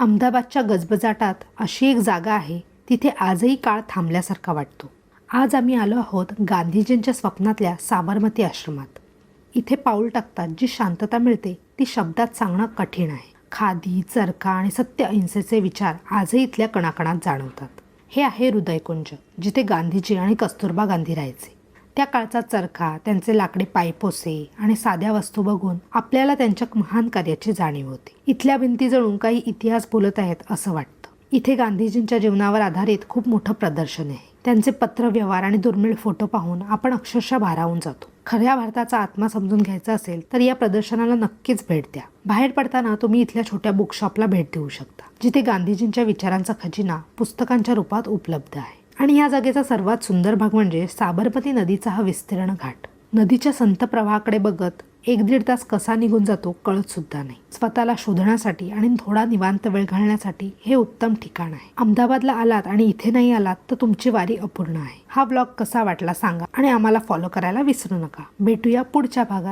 अहमदाबादच्या गजबजाटात अशी एक जागा आहे, तिथे आजही काळ थांबल्यासारखा वाटतो. आज आम्ही आलो आहोत गांधीजींच्या स्वप्नातल्या साबरमती आश्रमात. इथे पाऊल टाकतात जी शांतता मिळते ती शब्दात सांगणं कठीण आहे. खादी, चरखा आणि सत्य अहिंसेचे विचार आजही इथल्या कणाकणात जाणवतात. हे आहे हृदयकुंज, जिथे गांधीजी आणि कस्तुरबा गांधी राहायचे. त्या काळचा चरखा, त्यांचे लाकडी पायपोसे आणि साध्या वस्तू बघून आपल्याला त्यांच्या महान कार्याची जाणीव होती. इथल्या भिंती जणू काही इतिहास बोलत आहेत असं वाटतं. इथे गांधीजींच्या जीवनावर आधारित खूप मोठं प्रदर्शन आहे. त्यांचे पत्रव्यवहार आणि दुर्मिळ फोटो पाहून आपण अक्षरशः भारावून जातो. खऱ्या भारताचा आत्मा समजून घ्यायचा असेल तर या प्रदर्शनाला नक्कीच भेट द्या. बाहेर पडताना तुम्ही इथल्या छोट्या बुकशॉपला भेट देऊ शकता, जिथे गांधीजींच्या विचारांचा खजिना पुस्तकांच्या रूपात उपलब्ध आहे. आणि या जागेचा सर्वात सुंदर भाग म्हणजे साबरमती नदीचा हा विस्तीर्ण घाट. नदीच्या संत प्रवाहाकडे बघत 1-1.5 तास कसा निघून जातो कळत सुद्धा नाही. स्वतःला शोधण्यासाठी आणि थोडा निवांत वेळ घालण्यासाठी हे उत्तम ठिकाण आहे. अहमदाबादला आलात आणि इथे नाही आलात तर तुमची वारी अपूर्ण आहे. हा ब्लॉग कसा वाटला सांगा आणि आम्हाला फॉलो करायला विसरू नका. भेटूया पुढच्या भागात.